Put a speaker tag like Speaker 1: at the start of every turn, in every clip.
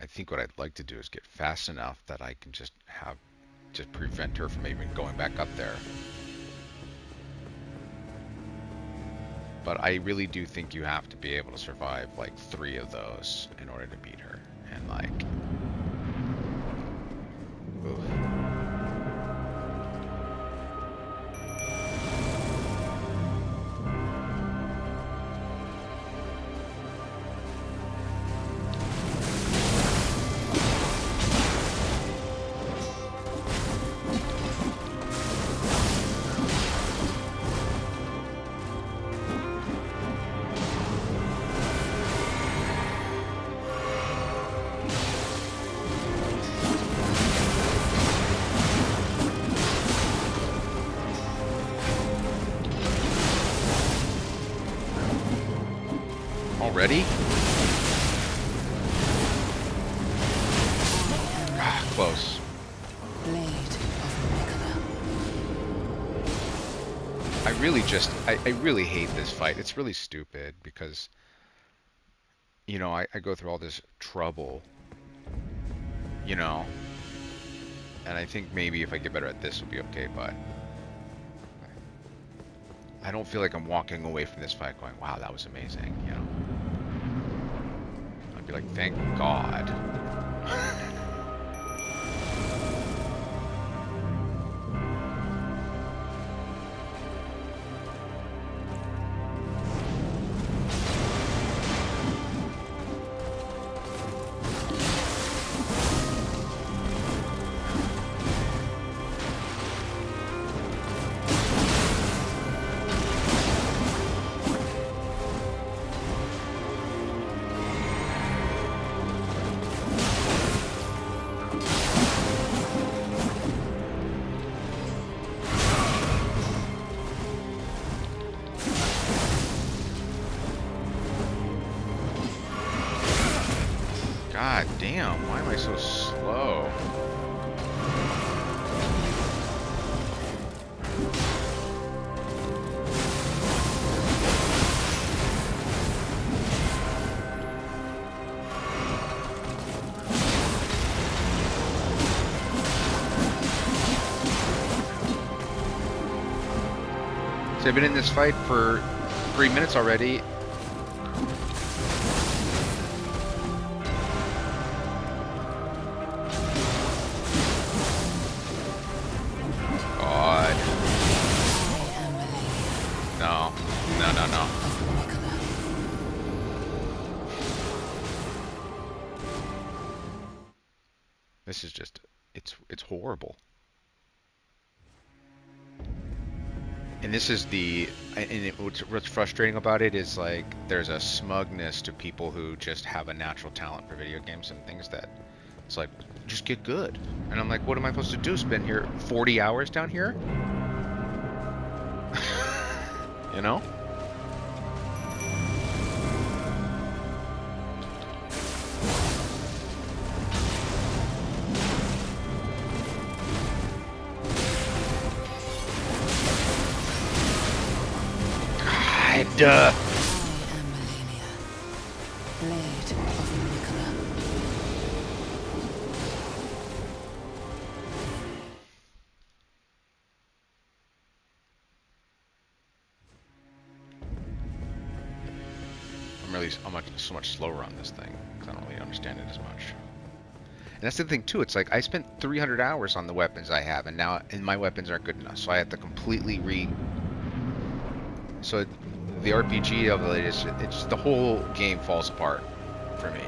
Speaker 1: I think what I'd like to do is get fast enough that I can just prevent her from even going back up there. But I really do think you have to be able to survive like 3 of those in order to beat her. And like, oof. Already? Ah, close. I really hate this fight. It's really stupid because, you know, I go through all this trouble, you know, and I think maybe if I get better at this, it'll be okay, but I don't feel like I'm walking away from this fight going, wow, that was amazing, you know. I'd be like, thank God. God damn, why am I so slow? So I've been in this fight for 3 minutes already. No. This is just, it's horrible. And this is what's frustrating about it is like there's a smugness to people who just have a natural talent for video games and things that it's like, just get good. And I'm like, what am I supposed to do? Spend here 40 hours down here? You know? God. I'm so much slower on this thing because I don't really understand it as much. And that's the thing too. It's like I spent 300 hours on the weapons I have, and my weapons aren't good enough, so I have to completely So the RPG of it is, it's the whole game falls apart for me.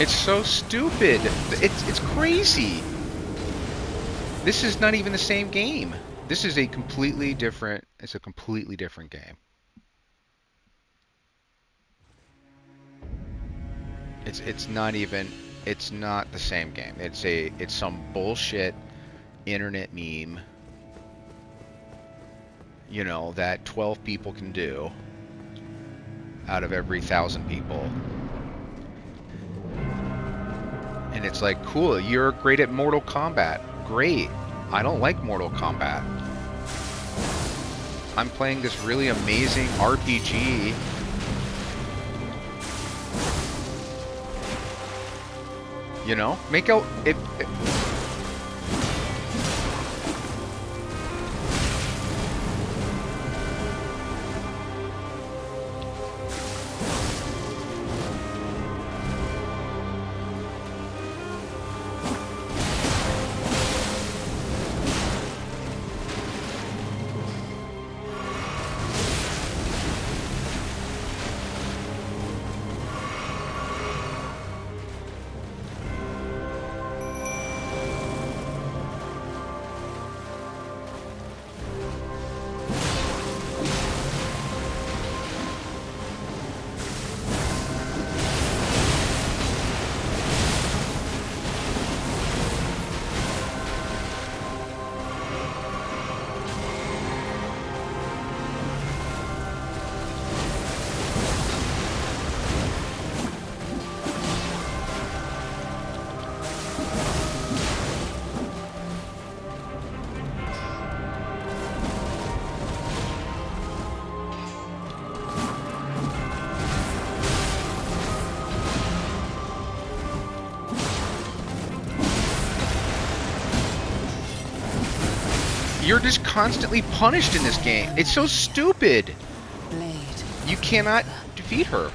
Speaker 1: It's so stupid. It's crazy. This is not even the same game. This is a completely different. It's a completely different game. It's not even. It's not the same game. It's some bullshit internet meme. You know, that 12 people can do out of every 1,000 people. And it's like, cool, you're great at Mortal Kombat. Great. I don't like Mortal Kombat. I'm playing this really amazing RPG. You know? Make out... You're just constantly punished in this game. It's so stupid. You cannot defeat her.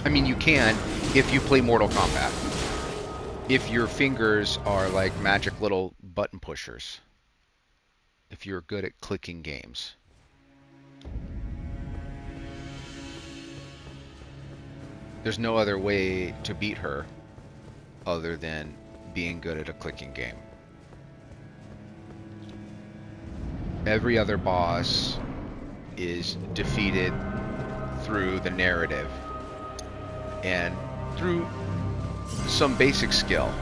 Speaker 1: I mean, you can if you play Mortal Kombat. If your fingers are like magic little button pushers. If you're good at clicking games. There's no other way to beat her other than being good at a clicking game. Every other boss is defeated through the narrative and through some basic skill.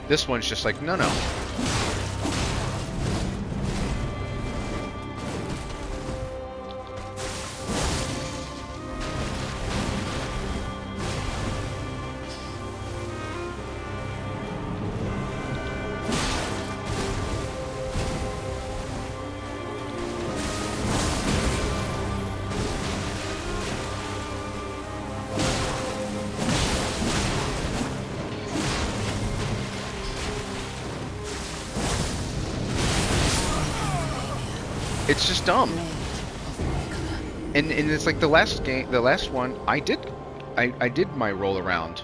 Speaker 1: This one's just like, no. It's just dumb. And it's like the last one I did I did my roll around.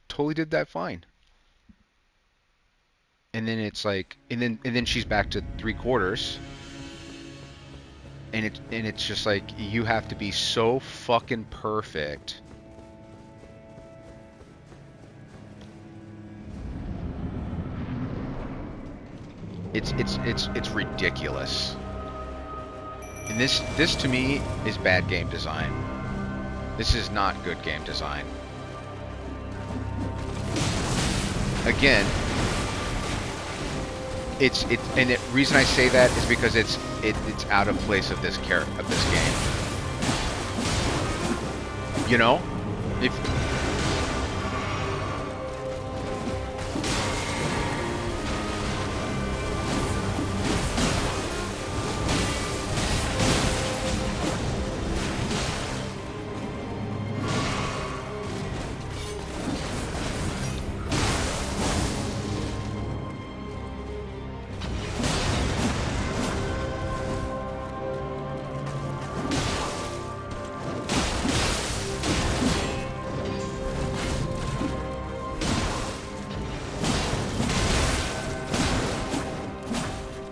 Speaker 1: Totally did that fine. And then it's like, and then she's back to 3/4, and it's just like you have to be so fucking perfect. It's ridiculous. And this to me is bad game design. This is not good game design. Again, and the reason I say that is because it's out of place of this game. You know, if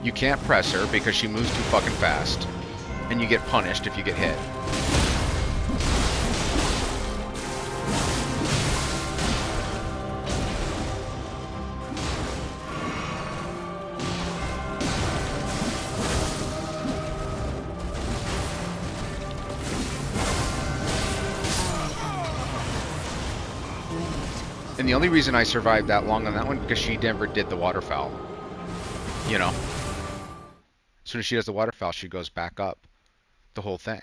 Speaker 1: you can't press her because she moves too fucking fast, and you get punished if you get hit. And the only reason I survived that long on that one because she never did the waterfowl. You know? As soon as she does the waterfowl, she goes back up the whole thing.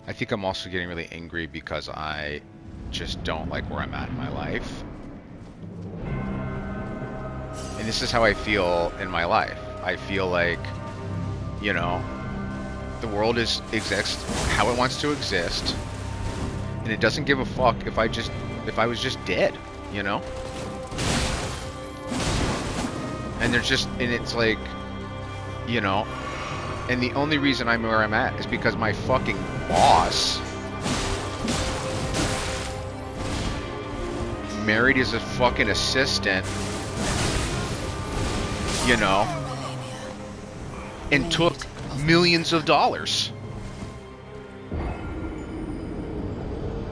Speaker 1: I think I'm also getting really angry because I just don't like where I'm at in my life. And this is how I feel in my life. I feel like, you know, the world exists how it wants to exist, and it doesn't give a fuck if I was just dead, you know? And it's like, you know, and the only reason I'm where I'm at is because my fucking boss married as a fucking assistant, you know, and took millions of dollars,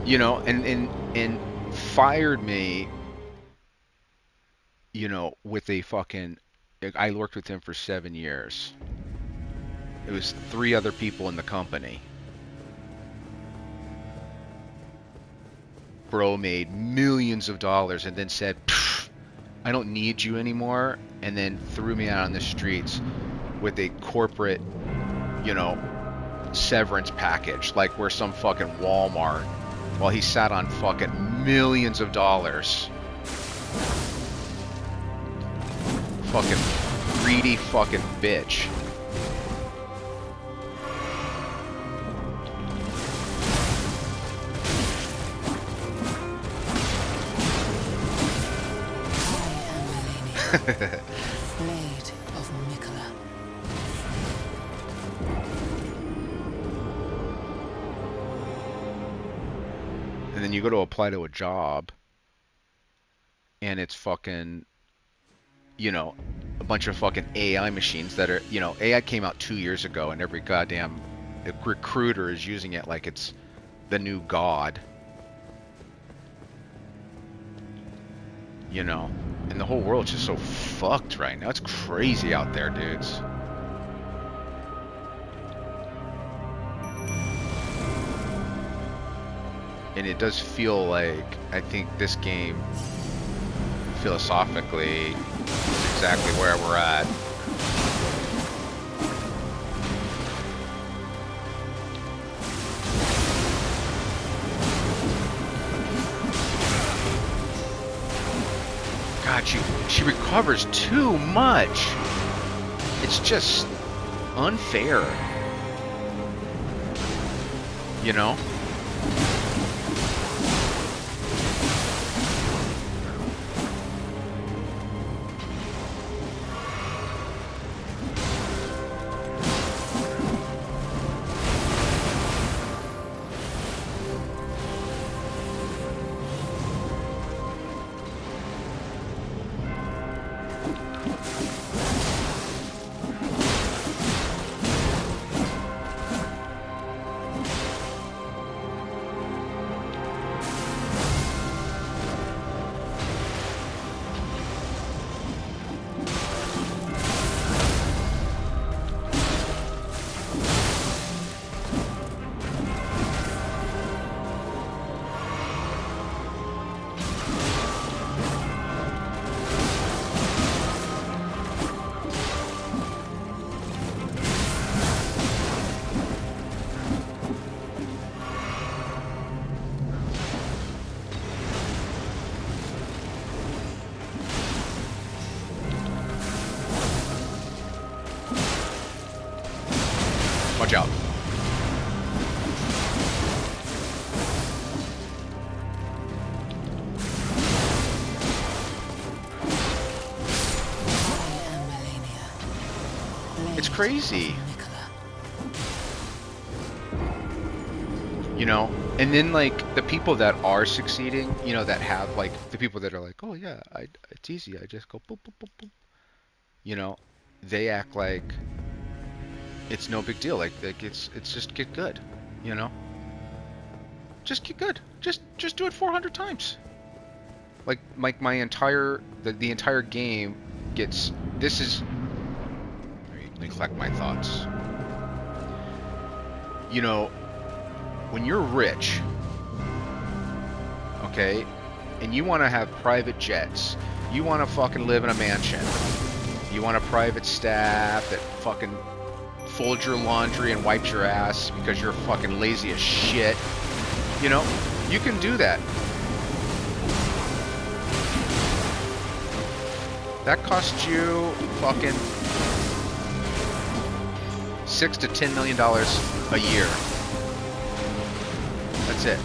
Speaker 1: you know, and fired me, you know, with a fucking, I worked with him for 7 years. It was 3 other people in the company. Bro made millions of dollars and then said, I don't need you anymore, and then threw me out on the streets with a corporate, you know, severance package, like we're some fucking Walmart, while he sat on fucking millions of dollars. Fucking greedy fucking bitch.
Speaker 2: Blade of Mikola.
Speaker 1: And then you go to apply to a job, and it's fucking, you know, a bunch of fucking AI machines that are, you know, AI came out 2 years ago, and every goddamn recruiter is using it like it's the new god. You know? And the whole world's just so fucked right now. It's crazy out there, dudes. And it does feel like, I think this game, philosophically, is exactly where we're at. God, she recovers too much. It's just unfair. You know? Watch out.
Speaker 2: I am MALENIA.
Speaker 1: It's crazy.
Speaker 2: Blade of Nicola.
Speaker 1: You know? And then, like, the people that are succeeding, you know, that have, like, the people that are like, oh, yeah, it's easy. I just go boop, boop, boop, boop. You know? They act like it's no big deal. Like it's just get good. You know? Just get good. Just do it 400 times. Like my entire the entire game gets. This is. Let me collect my thoughts. You know, when you're rich, okay, and you want to have private jets, you want to fucking live in a mansion, you want a private staff that fucking folds your laundry and wipes your ass because you're fucking lazy as shit. You know, you can do that. That costs you fucking $6 to $10 million a year. That's it.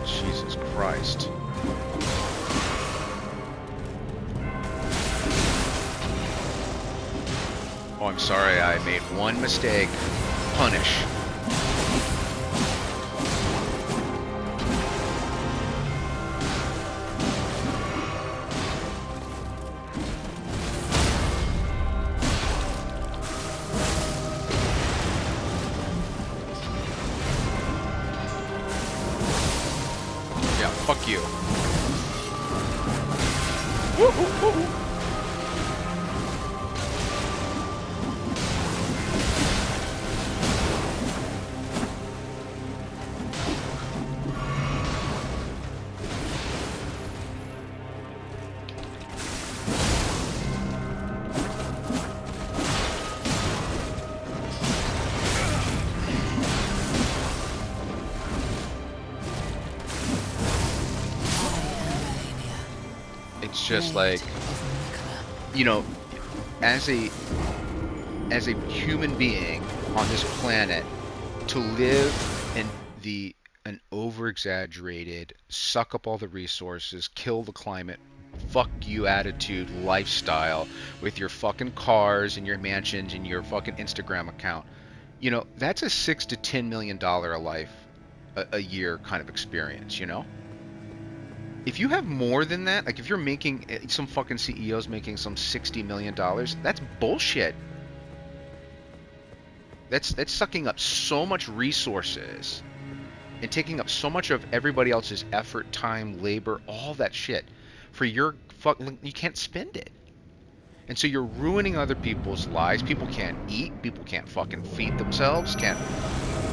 Speaker 1: Jesus Christ. Oh, I'm sorry, I made one mistake. Punish. Yeah, fuck you. Woo, woo, woo, woo. It's just like, you know, as a human being on this planet, to live in an over-exaggerated, suck up all the resources, kill the climate, fuck you attitude lifestyle with your fucking cars and your mansions and your fucking Instagram account. You know, that's a $6 to $10 million a life, a year kind of experience, you know? If you have more than that, like if you're making, some fucking CEO's making some $60 million, that's bullshit. That's sucking up so much resources and taking up so much of everybody else's effort, time, labor, all that shit for your you can't spend it. And so you're ruining other people's lives. People can't eat, people can't fucking feed themselves, can't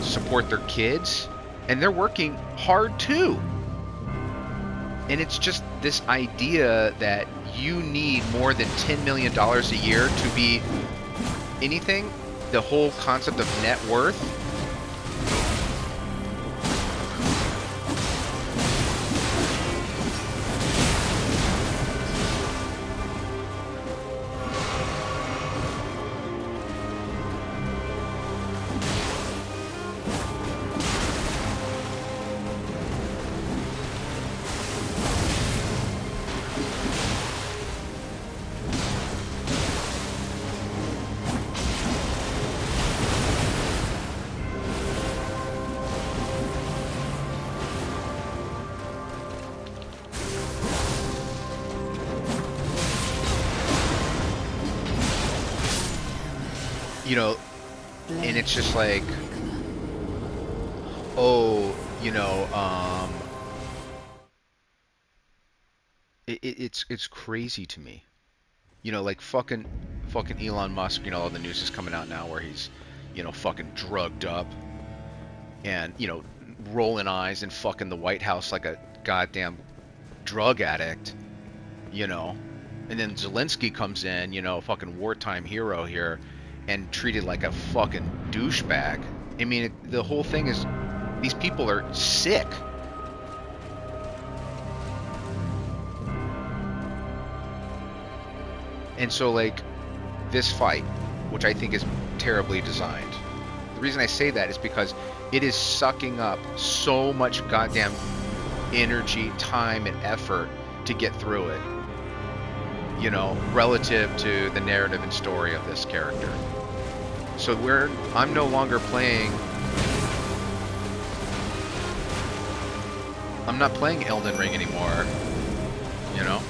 Speaker 1: support their kids, and they're working hard too. And it's just this idea that you need more than $10 million a year to be anything. The whole concept of net worth. You know, and it's just like, oh, you know, it's crazy to me. You know, like fucking Elon Musk, you know, all the news is coming out now where he's, you know, fucking drugged up and, you know, rolling eyes and fucking the White House like a goddamn drug addict, you know. And then Zelensky comes in, you know, fucking wartime hero here, and treated like a fucking douchebag. I mean, the whole thing is these people are sick. And so, like, this fight, which I think is terribly designed, the reason I say that is because it is sucking up so much goddamn energy, time, and effort to get through it, you know, relative to the narrative and story of this character. So I'm no longer playing, I'm not playing Elden Ring anymore, you know?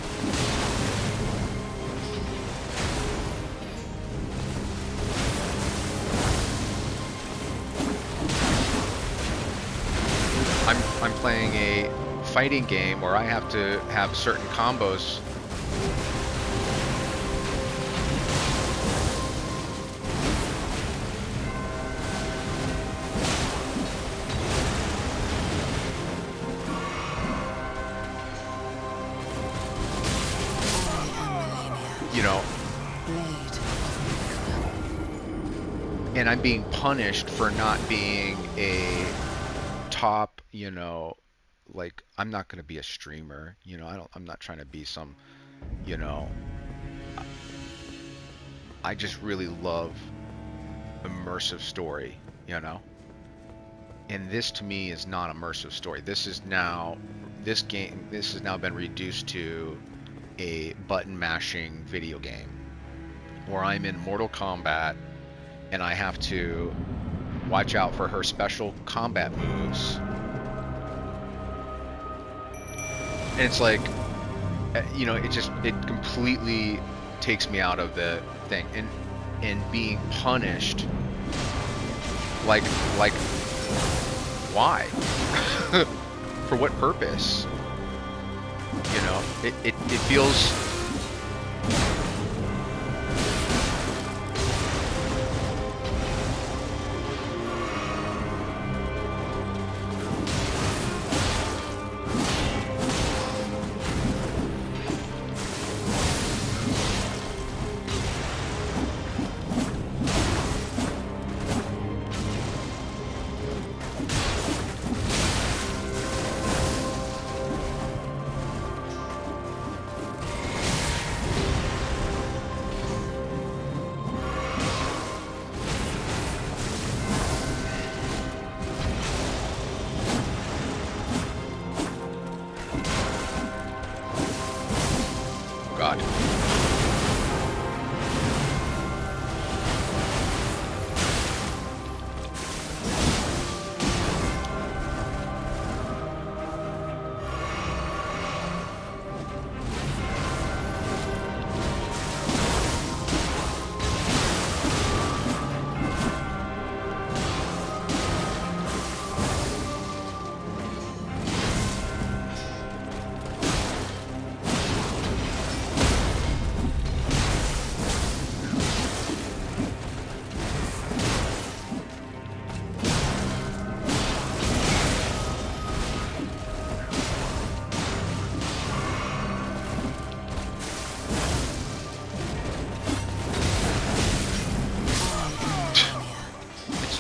Speaker 1: I'm playing a fighting game where I have to have certain combos. You know, and I'm being punished for not being a top, you know, like, I'm not going to be a streamer, you know, I'm not trying to be some, you know, I just really love immersive story, you know, and this to me is not immersive story. This has now been reduced to a button mashing video game where I'm in Mortal Kombat and I have to watch out for her special combat moves. And it's like, you know, it completely takes me out of the thing, and being punished, like why? For what purpose? You know, it feels, God.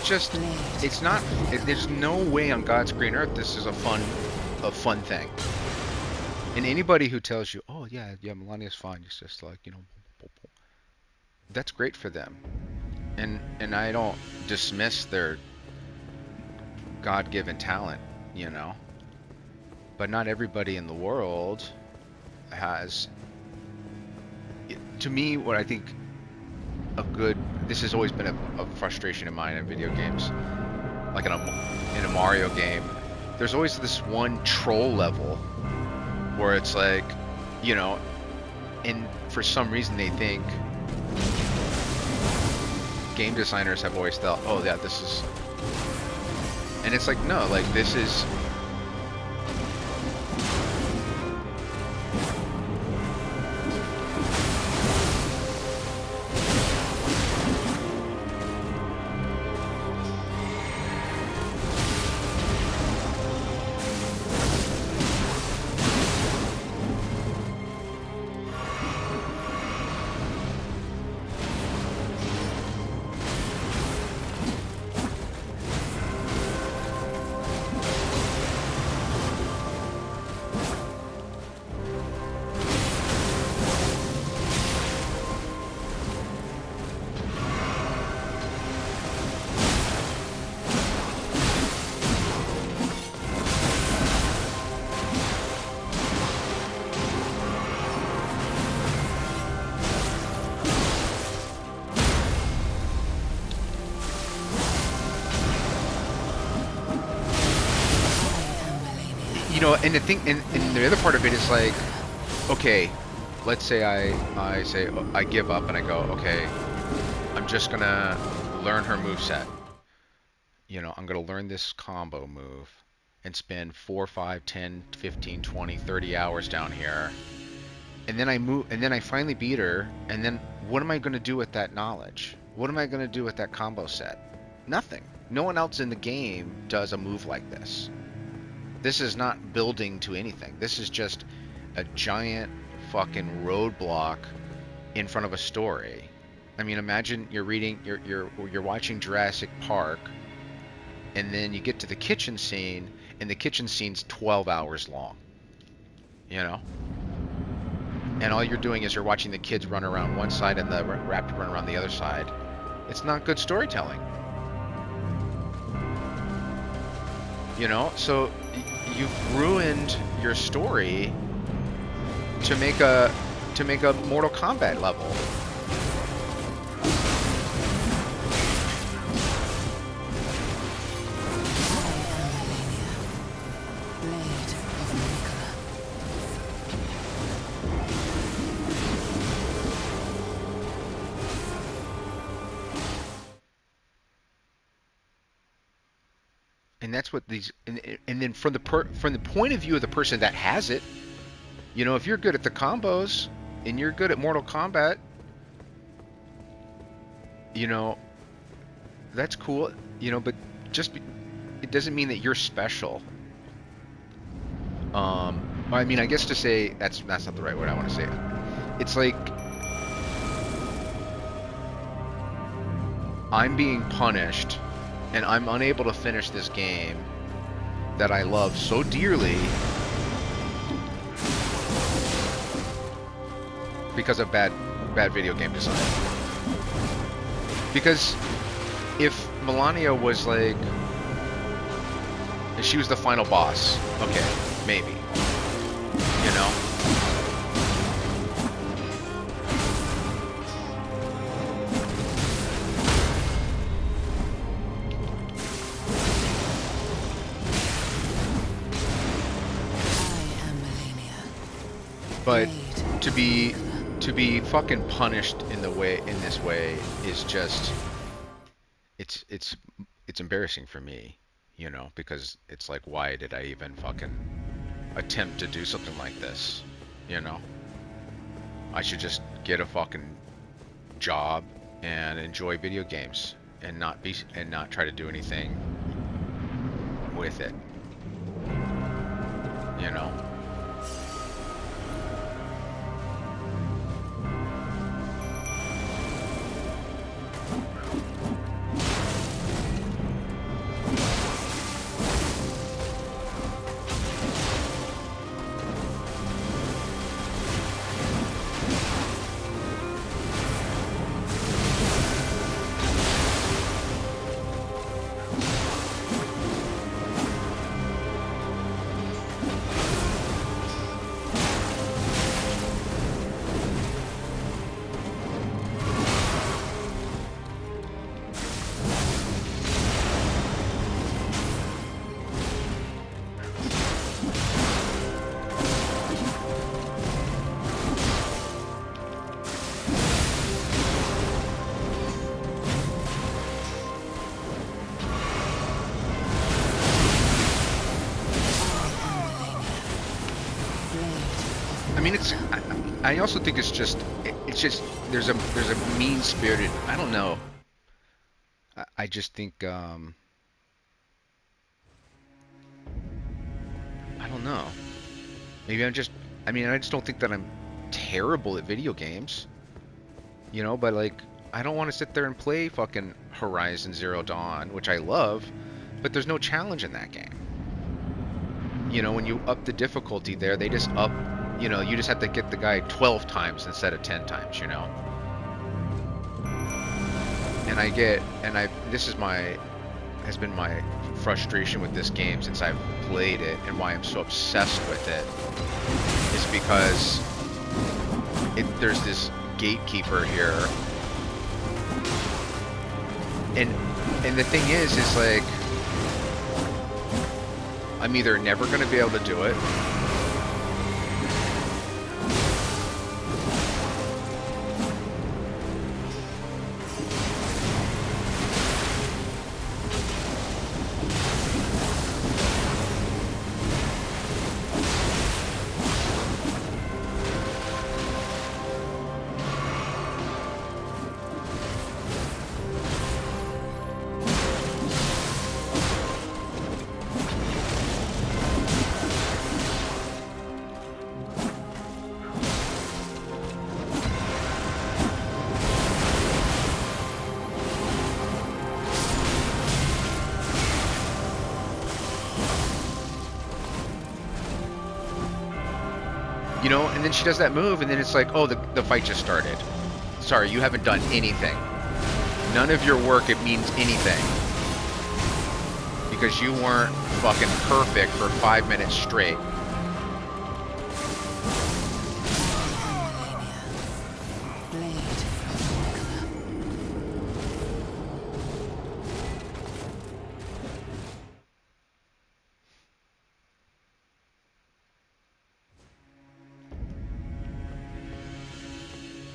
Speaker 1: Just, it's not, there's no way on God's green earth this is a fun thing. And anybody who tells you, oh yeah, Melania's fine, it's just like, you know, that's great for them. And I don't dismiss their God-given talent, you know, but not everybody in the world has, to me, what I think this has always been a frustration of mine in video games, like in a Mario game, there's always this one troll level where it's like, you know, and for some reason they think, game designers have always thought, oh yeah, this is, and it's like, no, like, this is, know, and the thing, and the other part of it is like, okay, let's say I say I give up and I go, okay, I'm just gonna learn her moveset. You know, I'm gonna learn this combo move and spend 4, 5, 10, 15, 20, 30 hours down here. And then I finally beat her, and then what am I gonna do with that knowledge? What am I gonna do with that combo set? Nothing. No one else in the game does a move like this. This is not building to anything. This is just a giant fucking roadblock in front of a story. I mean, imagine you're watching Jurassic Park, and then you get to the kitchen scene, and the kitchen scene's 12 hours long. You know? And all you're doing is you're watching the kids run around one side and the raptor run around the other side. It's not good storytelling. You know? So you've ruined your story to make a Mortal Kombat level. And that's what these, and then from the point of view of the person that has it, you know, if you're good at the combos and you're good at Mortal Kombat, you know, that's cool, you know, but it doesn't mean that you're special. I mean, I guess to say that's not the right word I want to say. It's like I'm being punished and I'm unable to finish this game that I love so dearly because of bad video game design. Because if MALENIA was like, if she was the final boss, okay, maybe, you know? But to be fucking punished in this way is just it's embarrassing for me, you know, because it's like, why did I even fucking attempt to do something like this, you know? I should just get a fucking job and enjoy video games and not try to do anything with it, you know? I mean, I also think it's just there's a mean-spirited, I don't know. I just think I don't know. Maybe I just don't think that I'm terrible at video games. You know, but like I don't want to sit there and play fucking Horizon Zero Dawn, which I love, but there's no challenge in that game. You know, when you up the difficulty there, they just up, you know, you just have to get the guy 12 times instead of 10 times, you know? And this has been my frustration with this game since I've played it, and why I'm so obsessed with it, is because there's this gatekeeper here. And the thing is like, I'm either never going to be able to do it, you know, and then she does that move, and then it's like, oh, the fight just started. Sorry, you haven't done anything. None of your work, it means anything. Because you weren't fucking perfect for 5 minutes straight.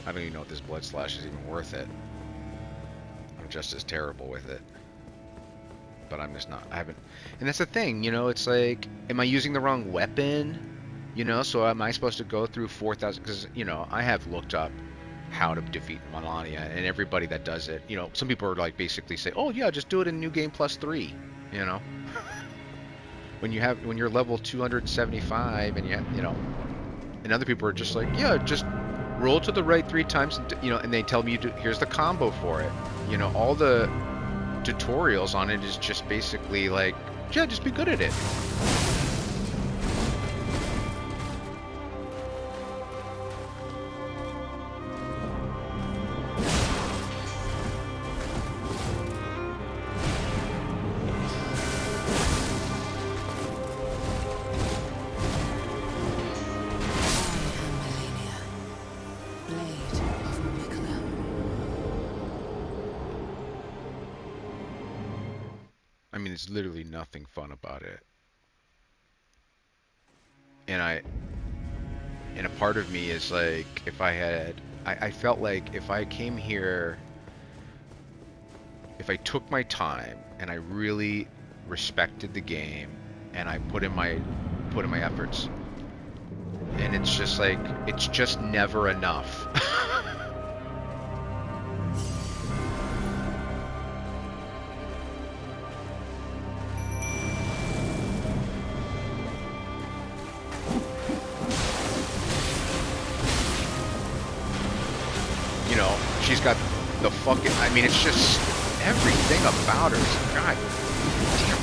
Speaker 1: I don't even know if this blood slash is even worth it. I'm just as terrible with it. But I'm just not. I haven't. And that's the thing, you know, it's like, am I using the wrong weapon? You know, so am I supposed to go through 4,000? Because, you know, I have looked up how to defeat MALENIA, and everybody that does it, you know, some people are like basically say, oh yeah, just do it in New Game Plus 3, you know? when you're level 275 and you know, and other people are just like, yeah, just roll to the right 3 times, you know, and they tell me, here's the combo for it. You know, all the tutorials on it is just basically like, yeah, just be good at it. I mean, there's literally nothing fun about it. And a part of me is like, if I had, I felt like if I came here, if I took my time and I really respected the game and I put in my efforts, and it's just like, it's just never enough. You know, she's got the fucking, I mean, it's just everything about her is, god damn.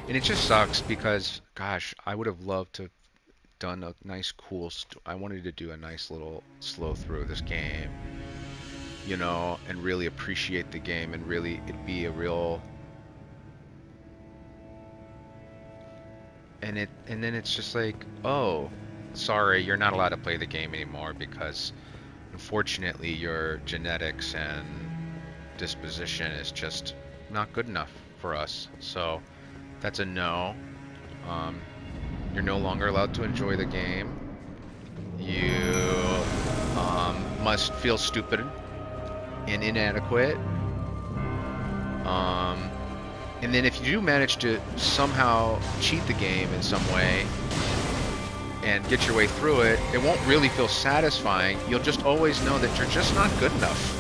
Speaker 1: And it just sucks because, gosh, I would have loved to have done a nice, cool, I wanted to do a nice little slow through this game, you know, and really appreciate the game and really it be a real, and then it's just like, oh, sorry, you're not allowed to play the game anymore because unfortunately your genetics and disposition is just not good enough for us. So that's a no. You're no longer allowed to enjoy the game. You must feel stupid and inadequate. And then if you do manage to somehow cheat the game in some way and get your way through it, it won't really feel satisfying. You'll just always know that you're just not good enough.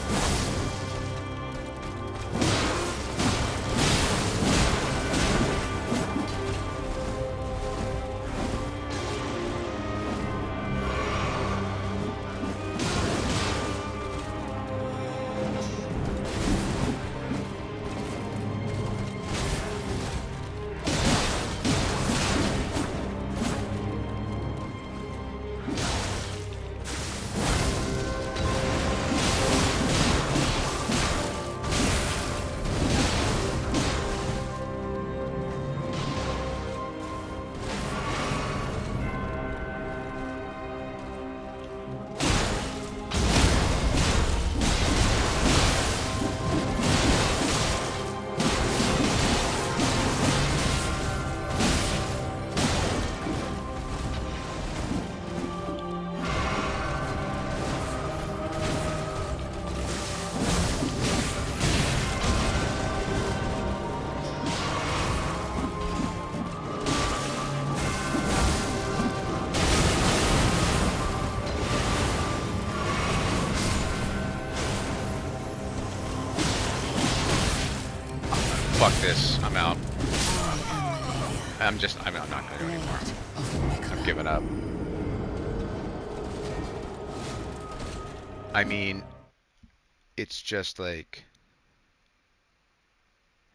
Speaker 1: fuck this. I'm out.
Speaker 2: I am Malenia,
Speaker 1: I'm not gonna do it anymore.
Speaker 2: Lord of
Speaker 1: I've
Speaker 2: Wicklow.
Speaker 1: given up. I mean, it's just like,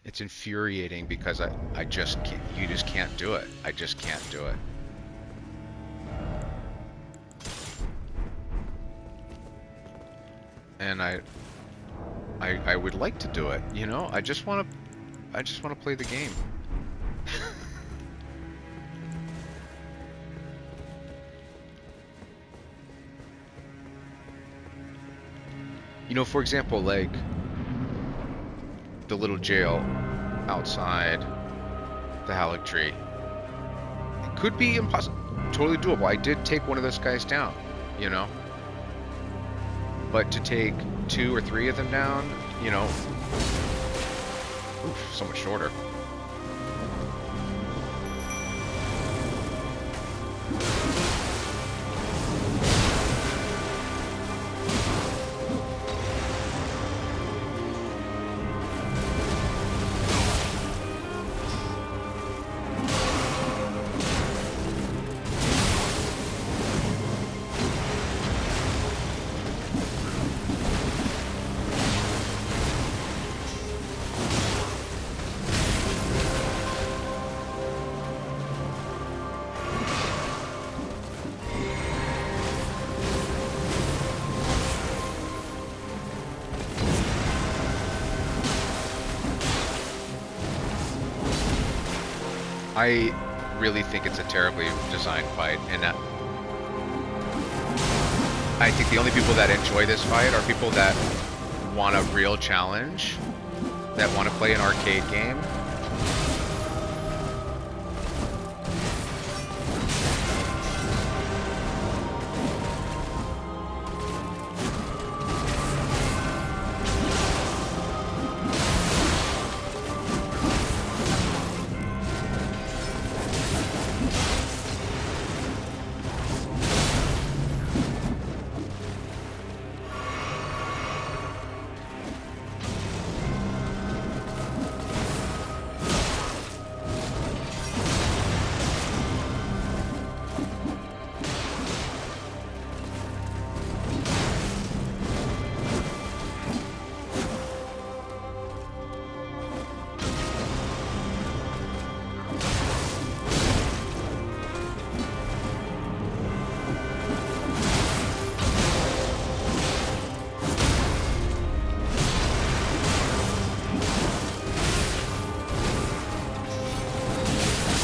Speaker 1: it's infuriating because I just can't, you just can't do it. I just can't do it. And I would like to do it, you know? I just want to play the game. You know, for example, like the little jail outside the Halleck tree. It could be impossible, totally doable. I did take one of those guys down, you know? But to take 2 or 3 of them down, you know, oof, so much shorter. I really think it's a terribly designed fight, and I think the only people that enjoy this fight are people that want a real challenge, that want to play an arcade game.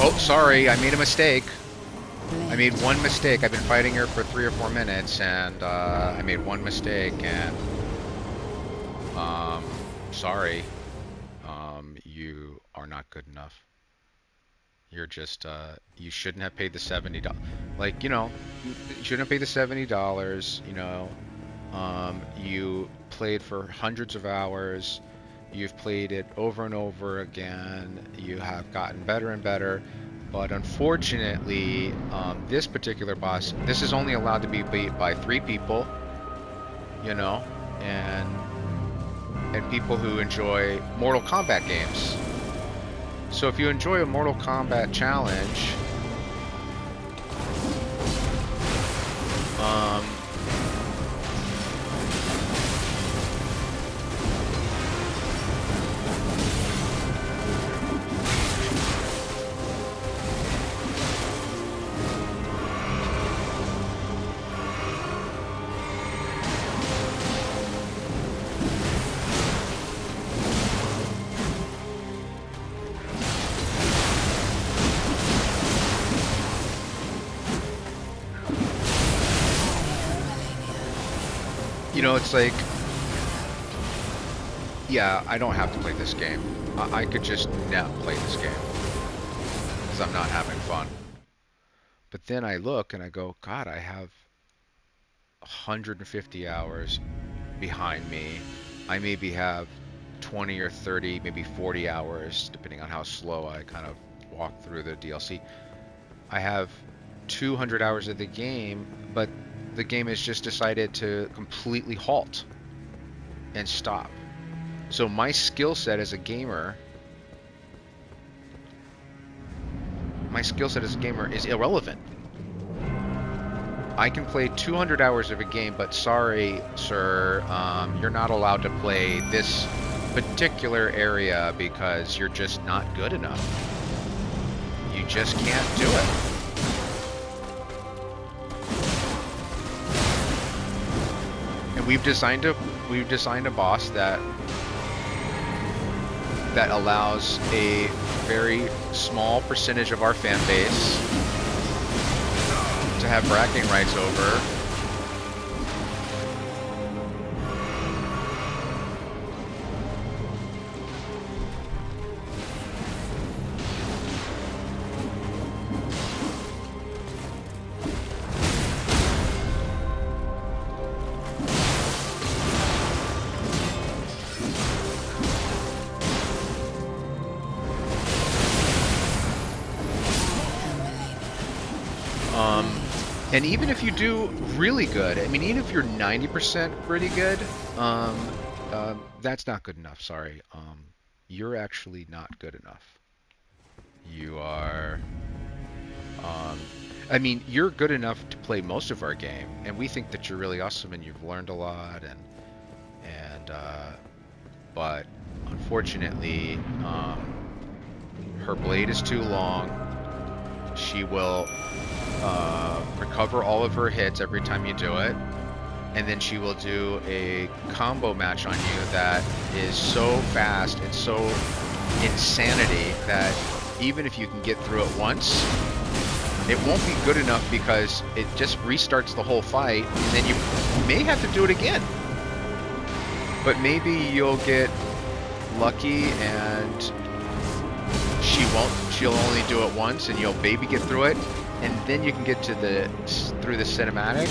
Speaker 1: Oh, sorry, I made a mistake. I made one mistake. I've been fighting her for 3 or 4 minutes, and I made one mistake, and sorry. You are not good enough. You're just you shouldn't have paid the $70. Like, you know, you shouldn't have paid the $70, you know. You played for hundreds of hours. You've played it over and over again. You have gotten better and better. But unfortunately, this particular boss, this is only allowed to be beat by 3 people, you know, and people who enjoy Mortal Kombat games. So if you enjoy a Mortal Kombat challenge, you know, it's like, yeah, I don't have to play this game. I could just not play this game because I'm not having fun. But then I look and I go, God, I have 150 hours behind me. I maybe have 20 or 30, maybe 40 hours, depending on how slow I kind of walk through the DLC. I have 200 hours of the game, but the game has just decided to completely halt and stop. So my skill set as a gamer my skill set as a gamer is irrelevant. I can play 200 hours of a game, but sorry, sir, you're not allowed to play this particular area because you're just not good enough. You just can't do it. And we've designed a boss that allows a very small percentage of our fan base to have bragging rights over. And even if you do really good, I mean, even if you're 90% pretty good, that's not good enough, sorry. You're actually not good enough. You are, I mean, you're good enough to play most of our game, and we think that you're really awesome and you've learned a lot, but unfortunately, her blade is too long. She will recover all of her hits every time you do it, and then she will do a combo match on you that is so fast and so insanity that even if you can get through it once, it won't be good enough because it just restarts the whole fight, and then you may have to do it again. But maybe you'll get lucky and she'll only do it once and you'll maybe get through it, and then you can get to through the cinematic.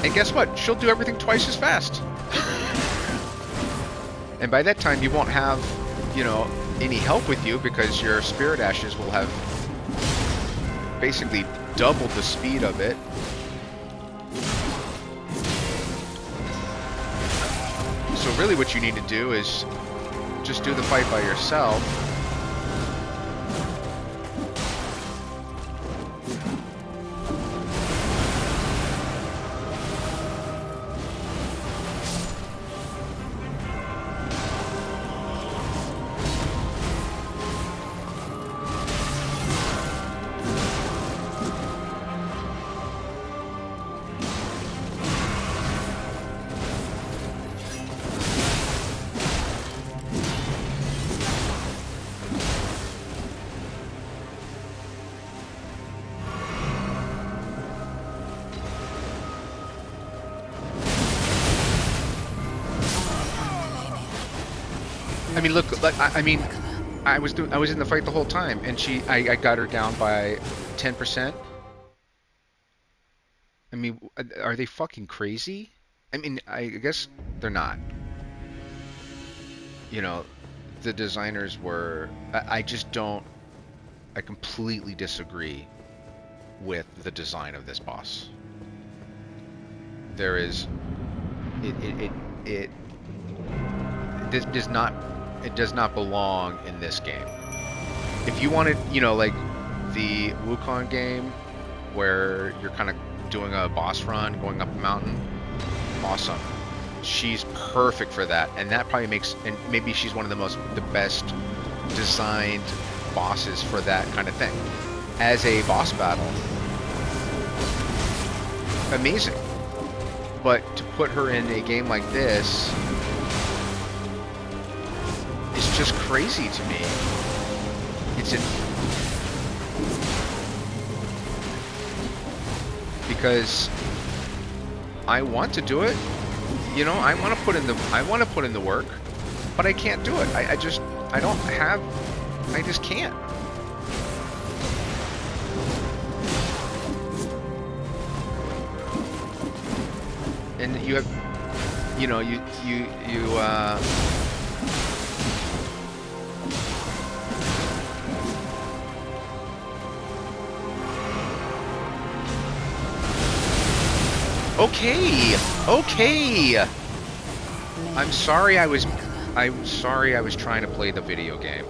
Speaker 1: And guess what? She'll do everything twice as fast. And by that time you won't have, you know, any help with you because your spirit ashes will have basically doubled the speed of it. So really what you need to do is just do the fight by yourself. I mean, look, like, I mean, I was in the fight the whole time, and I got her down by 10%. I mean, are they fucking crazy? I mean, I guess they're not. You know, the designers were, I just don't, I completely disagree with the design of this boss. There is, this does not, it does not belong in this game. If you wanted, you know, like the Wukong game where you're kind of doing a boss run, going up a mountain, awesome. She's perfect for that, and that probably makes, and maybe she's one of the best designed bosses for that kind of thing. As a boss battle, amazing. But to put her in a game like this, it's just crazy to me. Because I want to do it, you know, I want to put in the work, but I can't do it. I just can't. And you have, you know, Okay. Okay. I'm sorry I was trying to play the video game.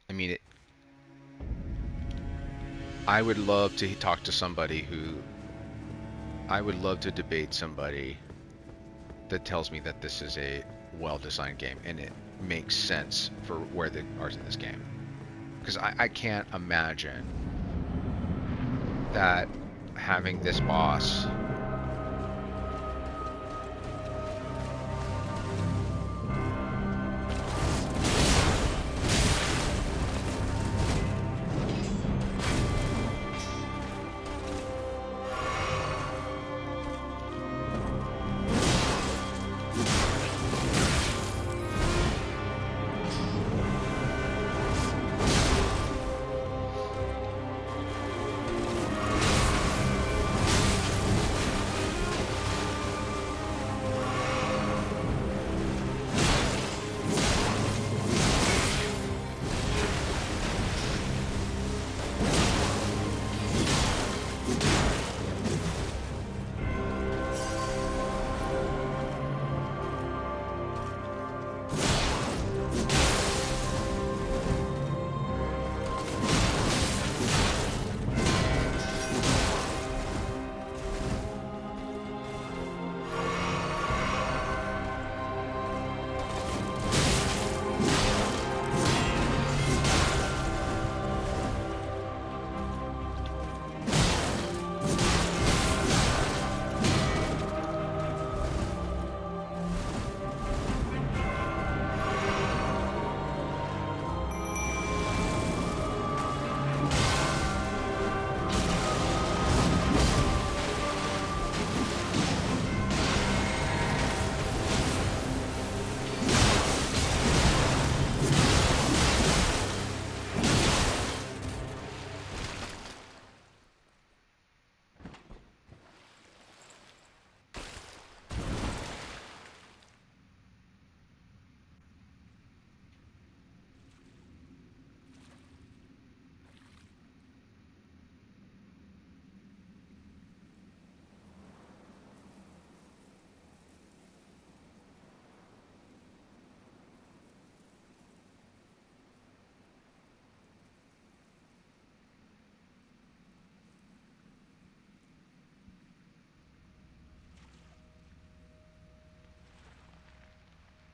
Speaker 1: I mean, I would love to talk to somebody who... I would love to debate somebody that tells me that this is a well-designed game and it makes sense for where the art in this game. Because I can't imagine that having this boss...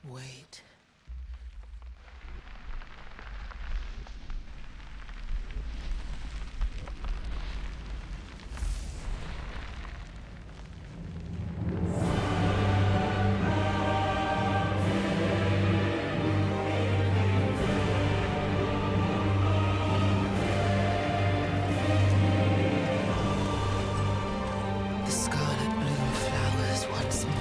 Speaker 2: Wait. The scarlet bloom flowers once more.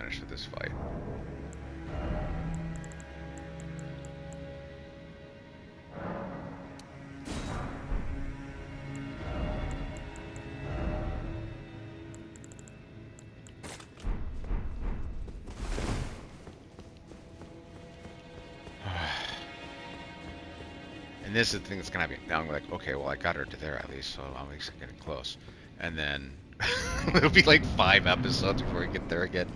Speaker 1: finished with this fight. And this is the thing that's gonna happen. Now I'm like, okay, well I got her to there at least, so I'm at least getting close. And then it'll be like 5 episodes before we get there again.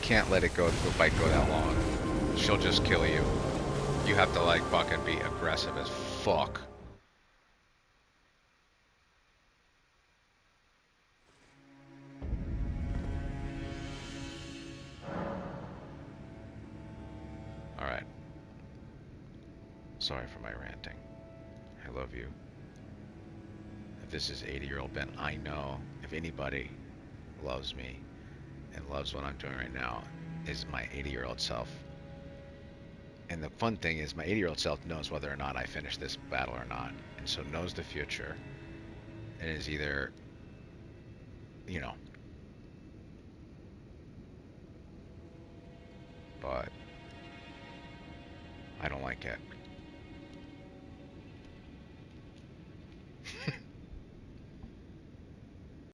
Speaker 1: Can't let it go the fight go that long. She'll just kill you. You have to like fucking be aggressive as fuck. Alright. Sorry for my ranting. I love you. If this is 80-year-old Ben, I know if anybody loves me and loves what I'm doing right now is my 80-year-old self. And the fun thing is my 80-year-old self knows whether or not I finish this battle or not, and so knows the future and is either, you know, but I don't like it.